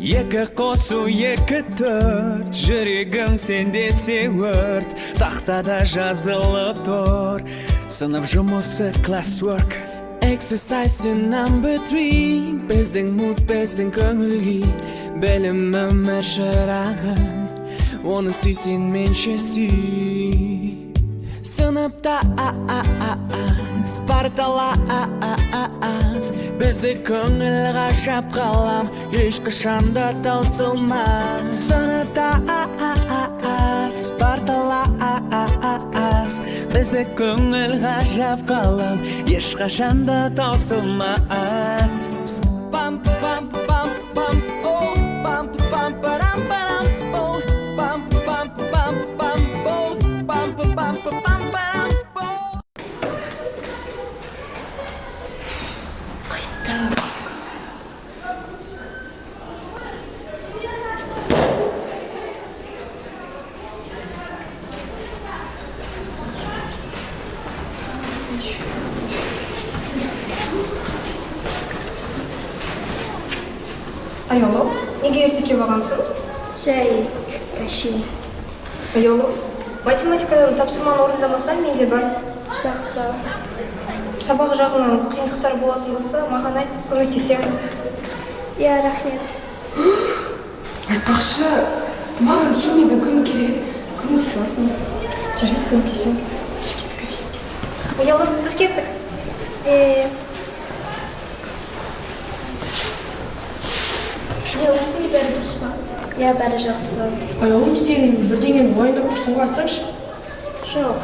Екі қосу екі төрт, жүрегім сенде сеуірт, тақтада жазылып тұр, сынып жұмысы classwork. Exercise number 3, біздің мұт, біздің көңілге, білім өмір шырағы, оны сүйсен менше сүй. Сыныпта Спарталас, бізді көңіл ғажап қалам, ешқашанда таусылмас. Сыныпта Спарталас, бізді көңіл ғажап қалам, ешқашанда таусылмас. Пам пам пам пам о, пам пам парам парам о, пам пам пам пам о, пам пам пам парам о. Ayolum, неге ерте барғансың? Жай, әшейін. Ayolum, математикадан тапсырманы орындамасаң менде бар. Жақсы. Сабақ жағынан қиындықтар болатын болса, маған айт, көмектесемін. Я, рахмет. Айтпақшы, маған химиядан көмек керек, көмек саласың. Жарайды, көмектесемін. Ayolum, біз кеттік. Осыны бәрі дұрыс па? Я, бәрі жақсы. Ayolum, сен бірдеңені уайымдап тұрсың ғой, айтсаңшы. Жоқ,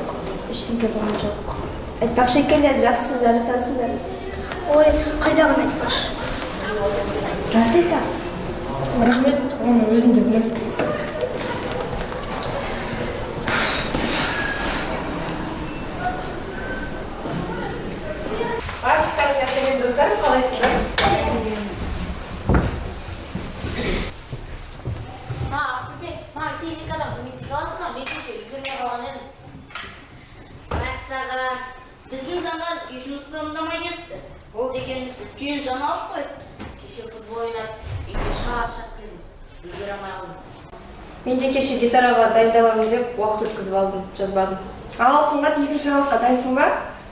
ештеңе болған жоқ. Айтпақшы екеулер жақсы жарасасыңдар. Ой, қайдағыны айтпақшы. Рас айтам. Рахмет, оны өзім де білем. Барлықтарыңа сәлем достарым, қалайсыздар? Физикадан көмекті саласына мен кеше үлгермей қалған едім. Мәссаған, біздің заман үй жұмысын орындамай кетті. Ол дегеніміз үлкен жаңалық қой. Кеше футбол ойнап, үйге шаршап келдім. Үлгере алмай қалдым. Мен де кеше детараға дайындаламын деп уақыт өткізіп алдым, жазбадым. Ал сыңғат екінші жаңалыққа дайынсың ба?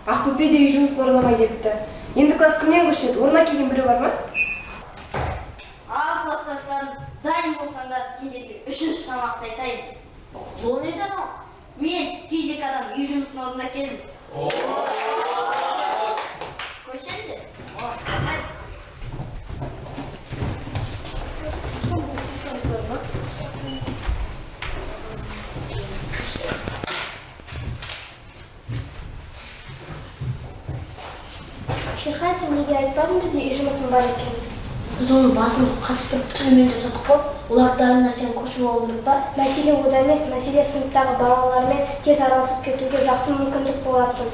Ақбөпе де үй жұмысын орындамай кетті. Енді класс кімнен көшеді? Орнына келген бірі бар ма? Ал класстастарым, дайын болсаңдар, сендерге үшінші жаңалықты айтайын. Бұл не жаңалық? Мен физикадан үй жұмысын орнына келдім. Көшенде? Шерхан, сен неге айтпадың бізде үй жұмысың бар екен? Біз оны басымыз қатып тұрып түнімен жасадық қой. Олар дайын нәрсені көшіп алып па? Мәселе ода емес, мәселе сыныптағы балалармен тез араласып кетуге жақсы мүмкіндік болатын.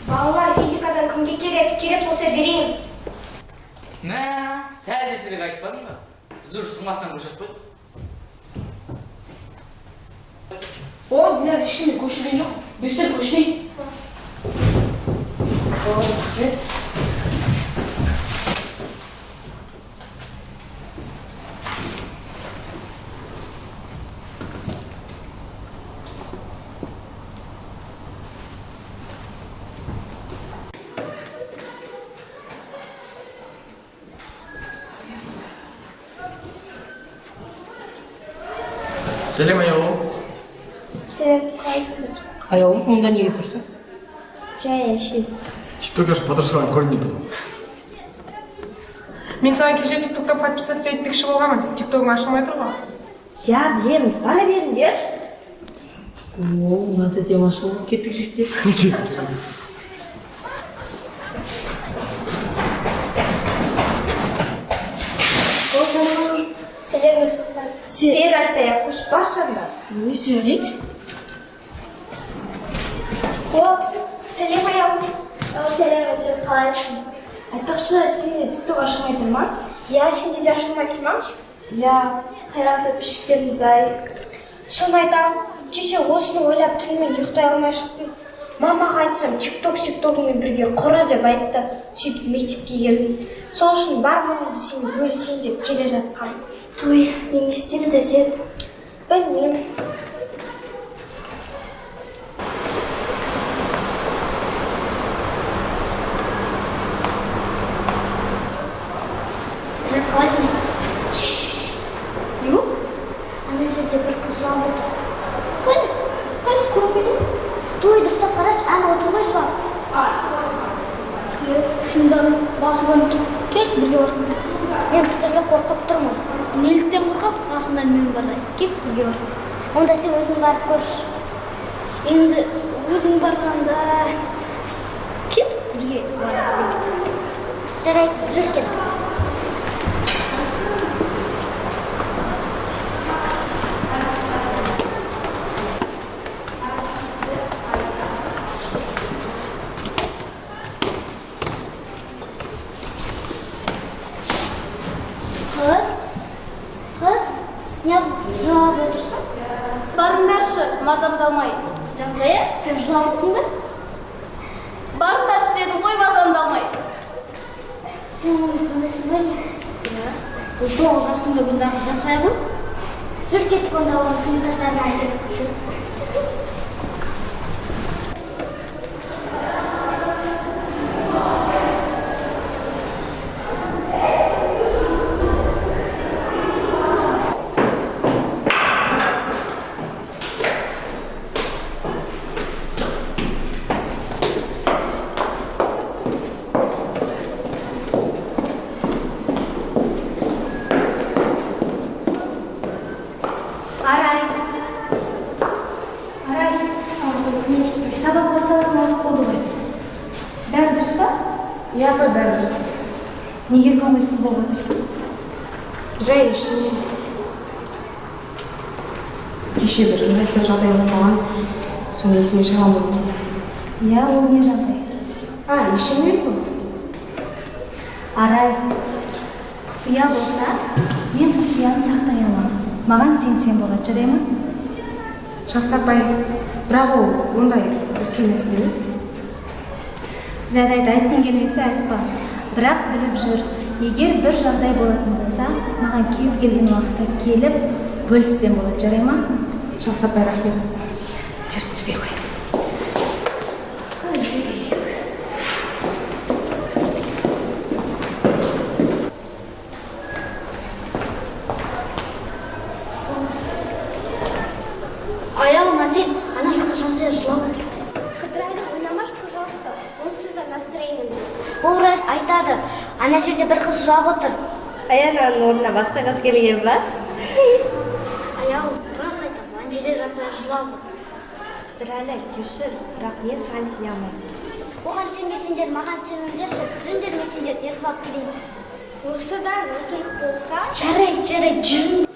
Балалар физикадан кімге керек болса берейін. Мә, сәл десірек айтпадың ба? Біз уже сымақтан көшіп қойдық. О, білер, ешкімде көшірген жоқ. Берсер көшірейін. Рахмет. Сәлем, ayolum. Сен қалайсыңдар? Ayolum, онда неге тұрсың? Жай, әшейін. TikTok'қа подошла көрмейді. Мен саған кеше TikTok'та подписаться етпекші болғамын. TikTok'ым ашылмай тұр ғой. Я, білемін, бара беріңдерші. О, мынада демаш ол. Кеттік жекте. Сәлем Нұрсұлтан. Сен айтпай-ақ қош баршаңдар. Өзі әлет? О, сәлем ayolum. Сәлем, сен қалайсың? Айтпақшы, сенде TikTok ашылмай тұр ма? Я, сенде де ашылмай тұр ма? Я, қайран подписчиктеріміз ай. Соны айтам, кеше осыны ойлап түнімен ұйықтай алмай шықтым. Мамаға айтсам, TikTok'ымен бірге құры деп айтты. Сөйтіп мектепке келдім. Сол үшін бар мұңымды сені бөлісейін деп келе жатқам. Ой, не істейміз әсет. Білмеймін. Жан, қалайсың? Не болды? Ана жерде бір қыз жылап отыр. Қайда көрмедім. Той дұрыстап қарашы, ана отыр ғой жылап. Шындан басуға ұмытып кет, бірге барып. Мен біртүрлі қорқып тұрмын. Неліктен қорқасың, қасында мен барда. Кет, бірге бар. Онда сен өзің барып көрші. Енді өзің барғанда кет, бірге барып. Жарайды, жүр кет. Қыз, не жылап отырсың? Барыңдаршы, мазамды алмай. Жансая, сен жылап отырсың ба? Барыңдаршы дедім ғой, мазамды алмай. Сен оны танысың ба не? Иә. Бұл 9 жасында бұндағы Жансая ғой? Жүр кеттік онда оның сыныптастарына айтып. Жүр. Сабақ басталатын уақыт болды ғой. Бәрі дұрыс па? Иә, апай, бәрі дұрыс. Неге көңілсіз болып отырсың? Жай ештеңе. Кеше бір ыңғайсыз жағдай болған, соны есіме шыға алмай тұрмын. Иә, ол не жағдай? Ештеңе емес ол. Арай, құпия болса, мен құпияны сақтай аламын. Маған сенсең болады, жарай ма? Жақсы апай, бірақ ол ондай үлкен мәселе емес. Жарайды, айтқың келмесе айтпа. Бірақ біліп жүр, егер бір жағдай болатын болса, маған кез келген уақытта келіп, бөліссем болады, жарай ма? Жақсы апай, рахмет. Жүре қояйық. Аяғыма сен, ана жақта Жансая жылап отыр. Қыдырайды, ойнамашы, пожалуйста. Онсыз да настроениеміз. Ол рас айтады, ана жерде бір қыз жылап отыр. Аянаның орнына басқа қыз келген ба? Аяғым, рас айтады, ана жерде Жансая жылап отыр. Қыдырәлі, кешір, бірақ мен саған сене алмаймын. Оған сенбесеңдер, маған сеніңдерші, жүріңдер мен сендерді ертіп алып келейін. Осыдан өтірік болса... Жарайды, жүріңдер.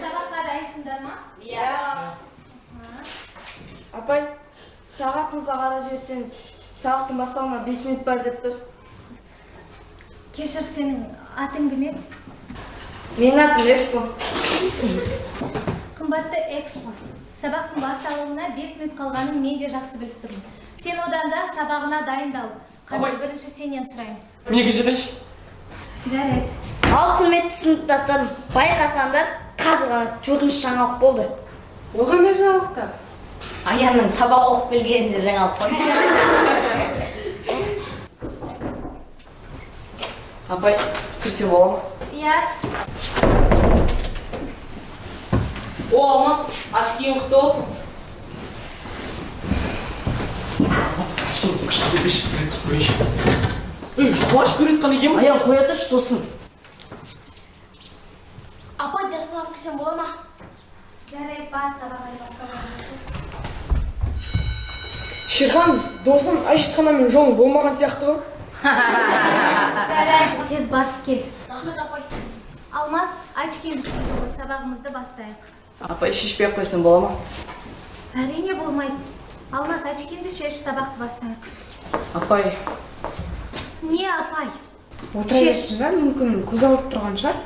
Сабаққа дайынсыңдар ма? Иә. Апай, сағатыңызға қарап жіберсеңіз, сабақтың басталуына 5 минут бар деп тұр. Кешір, сенің атың кім еді? Менің атым Экспо. Қымбатты Экспо. Сабақтың басталуына 5 минут қалғанын мен де жақсы біліп тұрмын. Сен одан да сабағына дайындал. Қазір бірінші сенен сұрайын. Неге жетейші? Жарайды. Ал құрметті сыныптастарым, байқасаңдар, қазір ғана 4-ші жаңалық болды. Ол қандай жаңалықта? Аянның сабақ оқып келгенінде жаңалық қой. Апай, кірсе бола ма? Иә. О, Алмас, ашкиң құтты болсын. Ашкиң күшті берші. Шуаш көретқан екен ба? Аян қоя тұршы сосын. Апай, дәріс алып келсем бола ма? Жарайды, бар сабаққа басталған. Шерхан, досым Айшетханамен жолы болмаған сияқты ғой. Жарайды, тез батып кел. Рахмет, апай. Алмас, очкиіңді шықпай сабағымызды бастайық. Апай, шешпей ақ қойсам бола ма? Әрине болмайды. Алмас, очкинді шеш, сабақты бастайық. Апай, Не, апай? Отыра берсін ба, мүмкін көз ауырып тұрған шығар.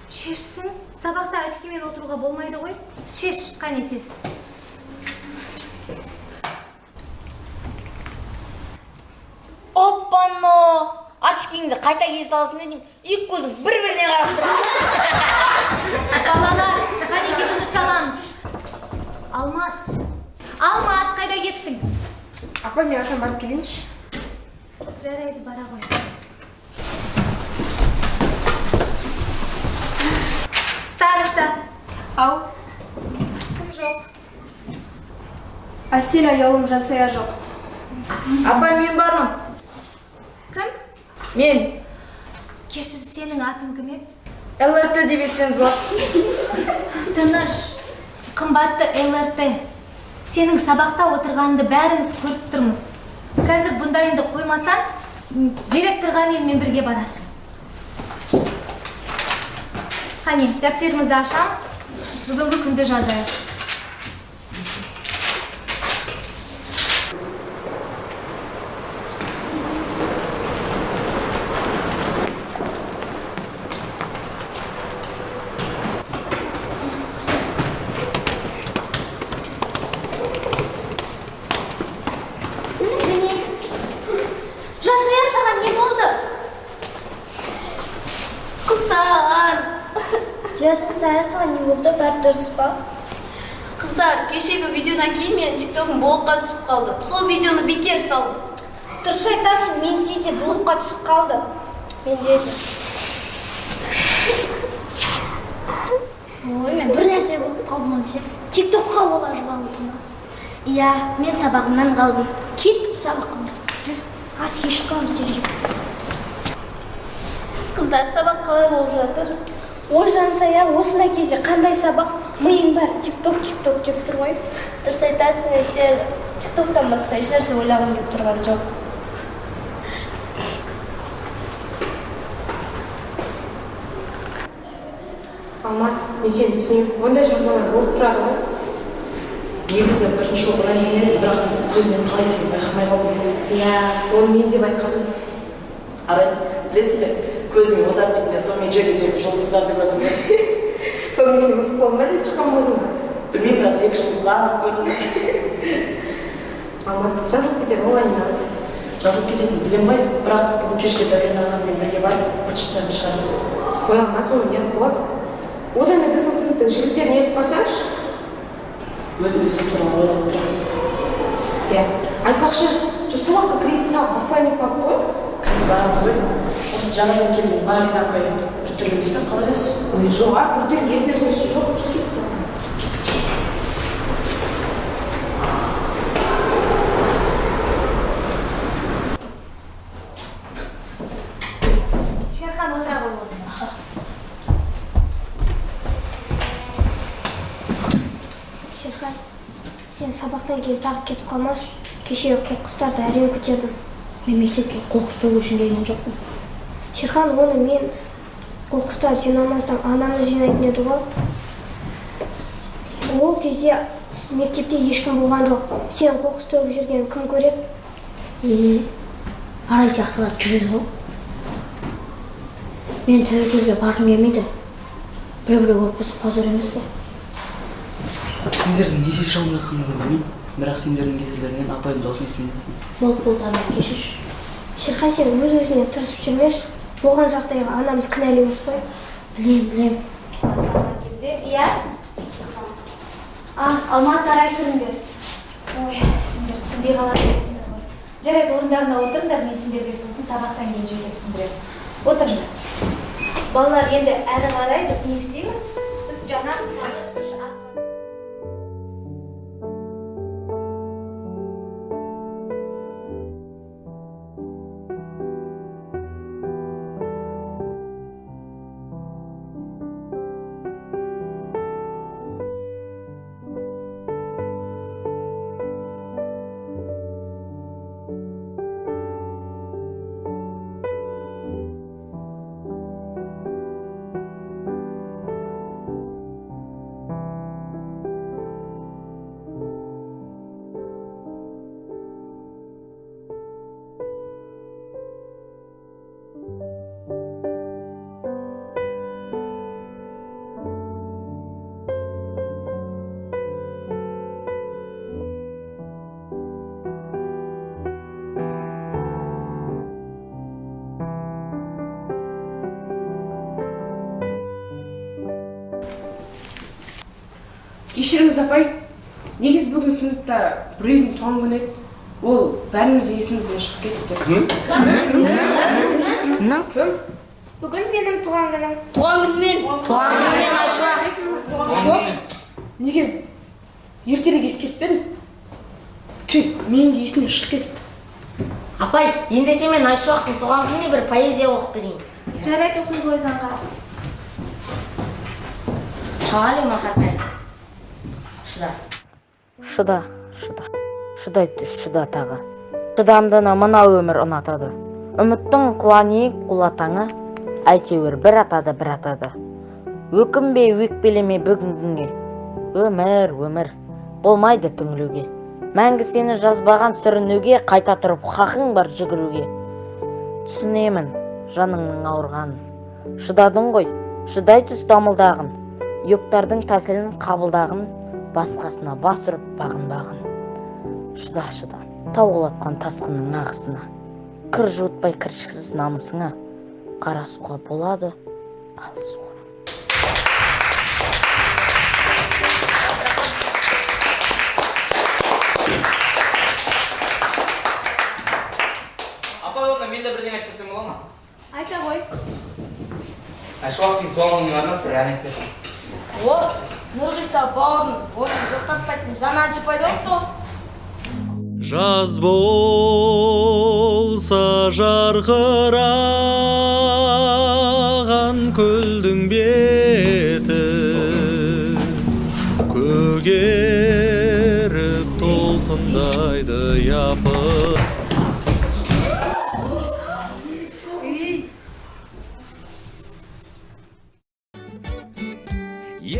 Шешсін. Сабақта очкимен отыруға болмайды ғой. Шеш, қане тез. Оппано! Очкиңді қайта кие салсын дедім, екі көзің бір-біріне қарап тұр. Балалар, қане кетіп ұшталамыз. Алмас, қайда кеттің? Апа, мен артан барып келейінші. Жарайды, бара ғой. Староста. Ау. Кім жоқ? Әсел аялым жансая жоқ. апай мен бармын. Кім? Мен Кешір, сенің атың кім еді? ЛРТ деп естіңіз болады. Тыныш, қымбатты ЛРТ. Сенің сабақта отырғанды бәріміз көріп тұрмыз. Қазір бұндайынды қоймасан, директорға менімен бірге барасың. Қане, дәптерімізді ашамыз, бүгінгі күнді жазайық. Жансая, саған не болды? Қыздар! Жансая, саған не болды? Бәрі дұрыс па? Қыздар, кешегі видеодан кейін мен тиктогым блокқа түсіп қалды. Сол видеоны бекер салдым. Дұрыс айтасың, менде де блокқа түсіп қалды. Менде де. Ой, мен бір нәрсе болып қалдым оны сен. Тиктокқа бола жылап отырма. Иә, мен сабағымнан қалдым. Кет сабаққа бар. Жүр, аз кешіп қаламыз жүр. Қыздар, сабақ қалай болып жатыр? Ой, Жансая, осындай кезде қандай сабақ? Миың бәрі тикток жеп тұр ғой. Дұрыс айтасың, сен тиктоктан басқа еш нәрсе ойлағым келіп тұрған жоқ. Алмас, мен сені түсінемін. Ондай жағдайлар болып тұрады ғой. Негізі бірінші оқыран дейін еді, бірақ көзімен қалай десем байқамай қалдым. Иә, оны мен де байқадым. Арай, білесің бе, көзіме одар типінде Том и Джерридегі жұлдыздарды көрдім. Содан сен мысық болдың ба деп шыққан болдың ба? Білмеймін, бірақ екі жұлдыз анық көрдім. Алмас, жазылып кетеді онлайннан. Жазылып кететінін білем ғой, бірақ бүгін кешке Дәурен ағаммен бірге барып быт-шыттарды шығардым. Қой Алмас, оны не болады? Одан да біздің сыныптың жігіттерін ертіп барсаңшы. Өзім де сол туралы ойлап отырамын. Иә, айтпақшы, сабаққа кіретін сабақ басталайын деп қалды ғой. Қазір барамыз ғой. Осы жаңадан келген Марина апай бір түрлі емес пе, қалай емес? Ой, жоқ, бір түрлі ес-нәрсесі жоқ. Жүр кетті сабаққа. Шерхан, отыра ғой орнына. Шерхан, сен сабақтан кейін тағы кетіп қалмашы. Кеше қоқыстарды әрең көтердім. Мен мектепке қоқыс төгу үшін келген жоқпын. Шерхан, оны мен қоқыстарды жинамастан анамыз жинайтын еді ғой. Ол кезде мектепте ешкім болған жоқ. Сен қоқыс төгіп жүргенін кім көреді? Арай сияқтылар жүреді ғой. Мен тәуекелге барғым келмейді. Біреу көріп қалса позор емес пе? Сендердің неше жауын жатқанын білмеймін, бірақ сендердің кеселдерінен апайдың даусын естімейді. Болды, ана кешірші. Шерхан, сен өз-өзіне тырысып жүрмеші. Болған жағдайға анамыз кінәлі емес қой. Білем. Иә? Алмас, арай тұрыңдар. Ой, сендер түсінбей қалады. Жарайды, орындарына отырыңдар, мен сендерге сосын сабақтан кейін жеке түсіндіремін. Отырыңдар. Балалар, енді әрі қарай біз не істейміз? Біз жаңа Кешіріңіз апай, негіз бүгін сыныпта біреудің туған күні еді. Ол бәріміздің есімізден шығып кетті. Кімнің? Бүгін менің туған күнім. Туған күнінен Айшуақ. Неге ертерек ескертпедің? Менің де есімнен шығып кетті. Апай, ендеше мен Айшуақтың туған күніне бір поэзия оқып берейін. Жарайды, оқи қойсаңға. Қали мақатай. Шыдай түс, шыда тағы. Шыдамдыны мынау өмір ұнатады. Үміттің құланейік құлатаңы, әйтеуір бір атады. Өкінбе, өкпелеме бүгінгіңе. Өмір, болмайды түңілуге. Мәңгі сені жазбаған сүрінуге, қайта тұрып хақың бар жүгіруге. Түсінемін жаныңның ауырғанын. Шыдадың ғой, шыдай түс дамылдағын. Йоктардың тәсілін қабылдағын, басқасына бас ұрып бағын. Шыда, тауғылатқан тасқынның ағысына. Кір жуытпай кіршіксіз намысыңа. Қарасуға болады, алысуға. Апай, онда мен де бірден айтпасам бола ма? Айта ғой. Айшуақсың туған күніне арнап бір ән айтпасам. Нұрғиса бауырын, оның жоқтаппайтын жан әнші пайда болыпты. Жаз болса жарқыраған көлдің беті, көгеріп толқындайды япыр.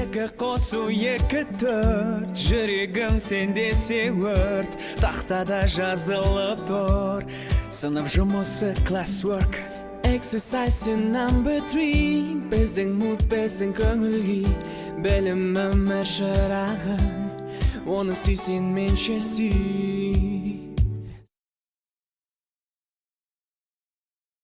Екі қосу, екі төрт, жүрегім сендесе өрт, тақтада жазылып тұр. Сынып жұмысы classwork, exercise number 3. Біздің мұт, біздің көңілге, білім өмір шырағы, оны сүйсен менше сүй.